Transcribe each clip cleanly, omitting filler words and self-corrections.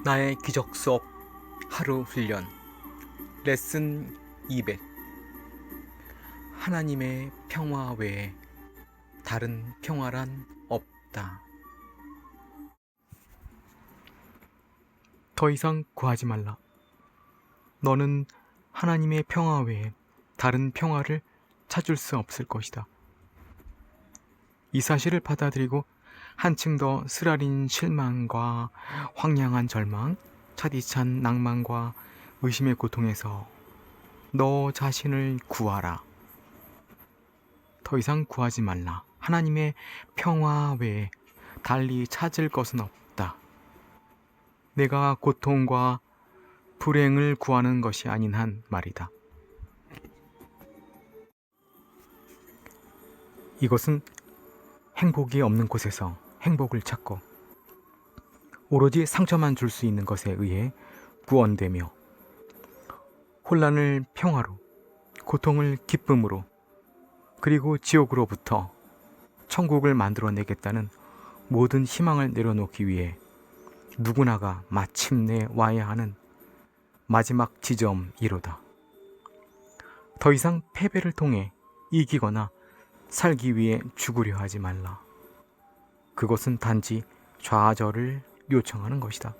나의 기적 수업 하루 훈련 레슨 200. 하나님의 평화 외에 다른 평화란 없다. 더 이상 구하지 말라. 너는 하나님의 평화 외에 다른 평화를 찾을 수 없을 것이다. 이 사실을 받아들이고 한층 더 쓰라린 실망과 황량한 절망, 차디찬 낭만과 의심의 고통에서 너 자신을 구하라. 더 이상 구하지 말라. 하나님의 평화 외에 달리 찾을 것은 없다. 내가 고통과 불행을 구하는 것이 아닌 한 말이다. 이것은 행복이 없는 곳에서 행복을 찾고 오로지 상처만 줄 수 있는 것에 의해 구원되며 혼란을 평화로, 고통을 기쁨으로, 그리고 지옥으로부터 천국을 만들어내겠다는 모든 희망을 내려놓기 위해 누구나가 마침내 와야 하는 마지막 지점이로다. 더 이상 패배를 통해 이기거나 살기 위해 죽으려 하지 말라. 그것은 단지 좌절을 요청하는 것이다.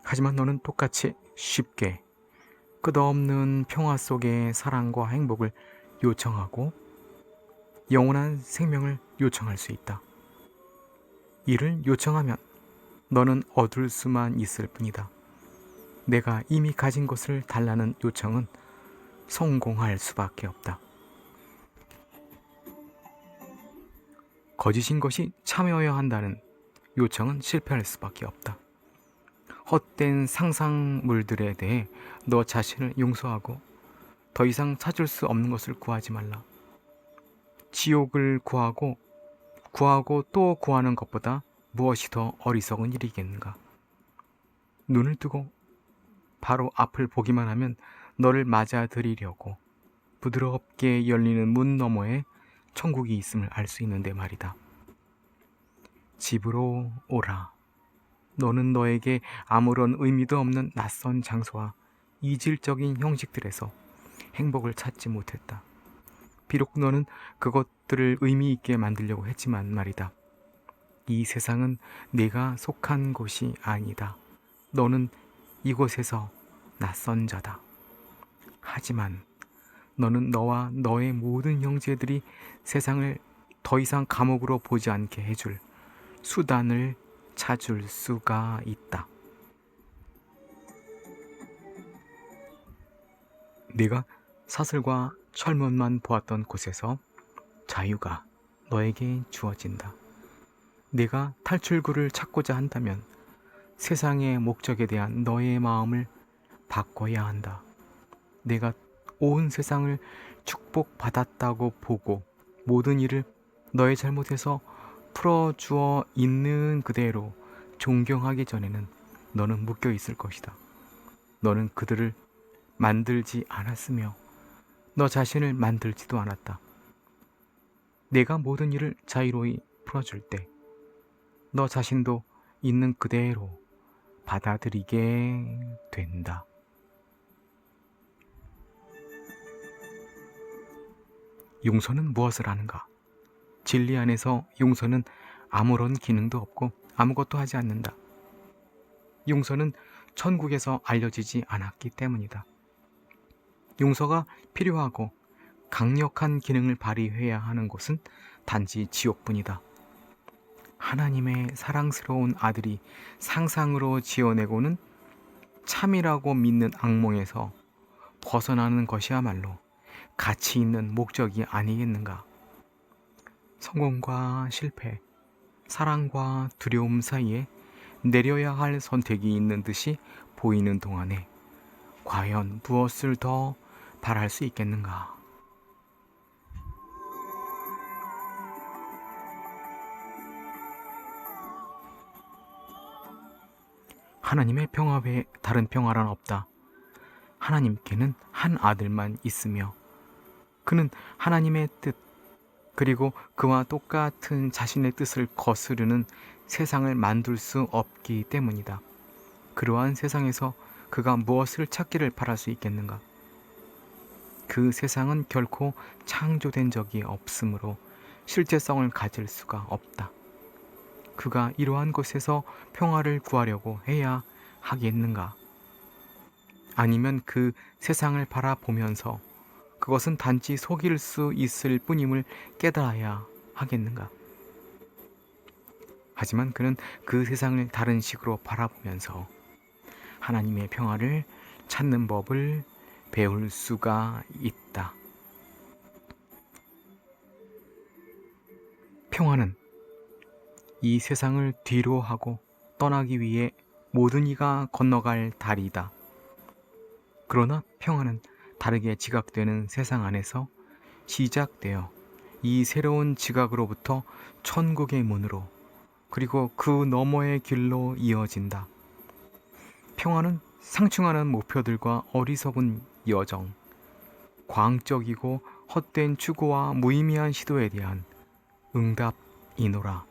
하지만 너는 똑같이 쉽게 끝없는 평화 속의 사랑과 행복을 요청하고 영원한 생명을 요청할 수 있다. 이를 요청하면 너는 얻을 수만 있을 뿐이다. 내가 이미 가진 것을 달라는 요청은 성공할 수밖에 없다. 거짓인 것이 참여해야 한다는 요청은 실패할 수밖에 없다. 헛된 상상물들에 대해 너 자신을 용서하고 더 이상 찾을 수 없는 것을 구하지 말라. 지옥을 구하고 또 구하는 것보다 무엇이 더 어리석은 일이겠는가? 눈을 뜨고 바로 앞을 보기만 하면 너를 맞아들이려고 부드럽게 열리는 문 너머에 천국이 있음을 알 수 있는데 말이다. 집으로 오라. 너는 너에게 아무런 의미도 없는 낯선 장소와 이질적인 형식들에서 행복을 찾지 못했다. 비록 너는 그것들을 의미 있게 만들려고 했지만 말이다. 이 세상은 네가 속한 곳이 아니다. 너는 이곳에서 낯선 자다. 하지만 너는 너와 너의 모든 형제들이 세상을 더 이상 감옥으로 보지 않게 해줄 수단을 찾을 수가 있다. 네가 사슬과 철문만 보았던 곳에서 자유가 너에게 주어진다. 네가 탈출구를 찾고자 한다면 세상의 목적에 대한 너의 마음을 바꿔야 한다. 내가 온 세상을 축복받았다고 보고 모든 일을 너의 잘못에서 풀어주어 있는 그대로 존경하기 전에는 너는 묶여 있을 것이다. 너는 그들을 만들지 않았으며 너 자신을 만들지도 않았다. 내가 모든 일을 자유로이 풀어줄 때 너 자신도 있는 그대로 받아들이게 된다. 용서는 무엇을 하는가? 진리 안에서 용서는 아무런 기능도 없고 아무것도 하지 않는다. 용서는 천국에서 알려지지 않았기 때문이다. 용서가 필요하고 강력한 기능을 발휘해야 하는 곳은 단지 지옥뿐이다. 하나님의 사랑스러운 아들이 상상으로 지어내고는 참이라고 믿는 악몽에서 벗어나는 것이야말로 가치 있는 목적이 아니겠는가? 성공과 실패, 사랑과 두려움 사이에 내려야 할 선택이 있는 듯이 보이는 동안에 과연 무엇을 더 바랄 수 있겠는가? 하나님의 평화 외에 다른 평화란 없다. 하나님께는 한 아들만 있으며 그는 하나님의 뜻 그리고 그와 똑같은 자신의 뜻을 거스르는 세상을 만들 수 없기 때문이다. 그러한 세상에서 그가 무엇을 찾기를 바랄 수 있겠는가? 그 세상은 결코 창조된 적이 없으므로 실제성을 가질 수가 없다. 그가 이러한 곳에서 평화를 구하려고 해야 하겠는가? 아니면 그 세상을 바라보면서 그것은 단지 속일 수 있을 뿐임을 깨달아야 하겠는가? 하지만 그는 그 세상을 다른 식으로 바라보면서 하나님의 평화를 찾는 법을 배울 수가 있다. 평화는 이 세상을 뒤로 하고 떠나기 위해 모든 이가 건너갈 다리이다. 그러나 평화는 다르게 지각되는 세상 안에서 시작되어 이 새로운 지각으로부터 천국의 문으로 그리고 그 너머의 길로 이어진다. 평화는 상충하는 목표들과 어리석은 여정, 광적이고 헛된 추구와 무의미한 시도에 대한 응답이노라.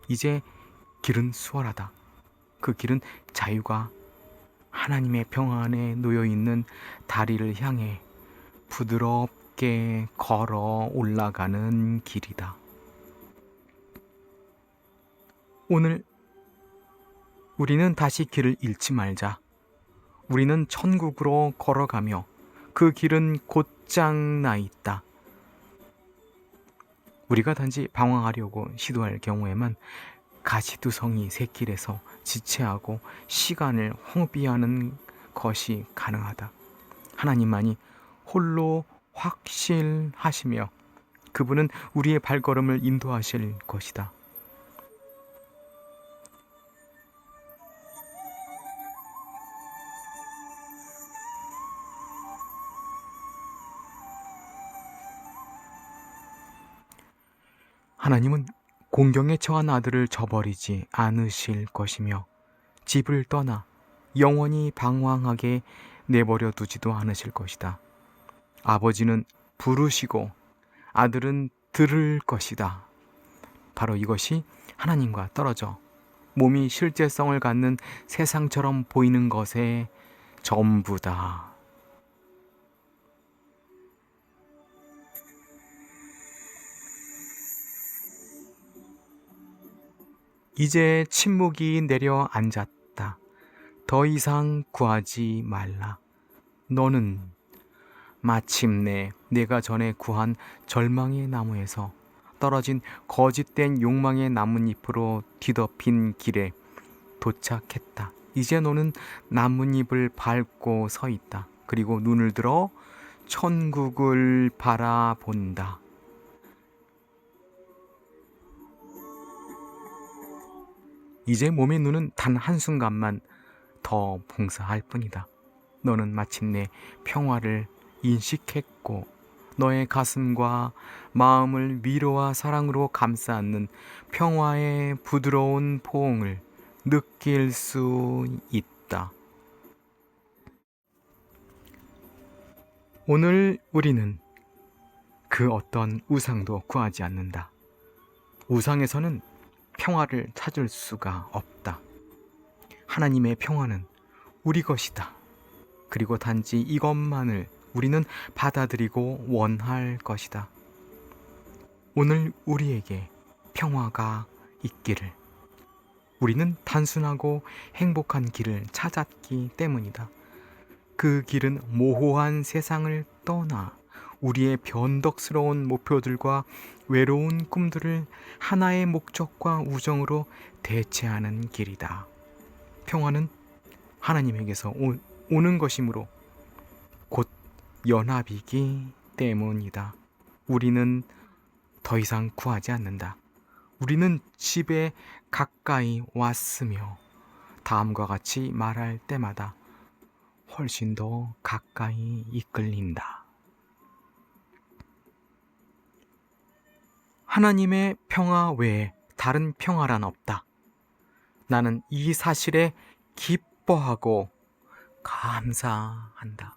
이제 길은 수월하다. 그 길은 자유가 하나님의 평화 안에 놓여있는 다리를 향해 부드럽게 걸어 올라가는 길이다. 오늘 우리는 다시 길을 잃지 말자. 우리는 천국으로 걸어가며 그 길은 곧장 나 있다. 우리가 단지 방황하려고 시도할 경우에만 가시두성이 샛길에서 지체하고 시간을 허비하는 것이 가능하다. 하나님만이 홀로 확실하시며 그분은 우리의 발걸음을 인도하실 것이다. 하나님은 공경에 처한 아들을 저버리지 않으실 것이며 집을 떠나 영원히 방황하게 내버려 두지도 않으실 것이다. 아버지는 부르시고 아들은 들을 것이다. 바로 이것이 하나님과 떨어져 몸이 실제성을 갖는 세상처럼 보이는 것의 전부다. 이제 침묵이 내려앉았다. 더 이상 구하지 말라. 너는 마침내 내가 전에 구한 절망의 나무에서 떨어진 거짓된 욕망의 나뭇잎으로 뒤덮인 길에 도착했다. 이제 너는 나뭇잎을 밟고 서 있다. 그리고 눈을 들어 천국을 바라본다. 이제 몸의 눈은 단 한순간만 더 봉사할 뿐이다. 너는 마침내 평화를 인식했고 너의 가슴과 마음을 위로와 사랑으로 감싸 안는 평화의 부드러운 포옹을 느낄 수 있다. 오늘 우리는 그 어떤 우상도 구하지 않는다. 우상에서는 평화를 찾을 수가 없다. 하나님의 평화는 우리 것이다. 그리고 단지 이것만을 우리는 받아들이고 원할 것이다. 오늘 우리에게 평화가 있기를. 우리는 단순하고 행복한 길을 찾았기 때문이다. 그 길은 모호한 세상을 떠나 우리의 변덕스러운 목표들과 외로운 꿈들을 하나의 목적과 우정으로 대체하는 길이다. 평화는 하나님에게서 오는 것이므로 곧 연합이기 때문이다. 우리는 더 이상 구하지 않는다. 우리는 집에 가까이 왔으며 다음과 같이 말할 때마다 훨씬 더 가까이 이끌린다. 하나님의 평화 외에 다른 평화란 없다. 나는 이 사실에 기뻐하고 감사한다.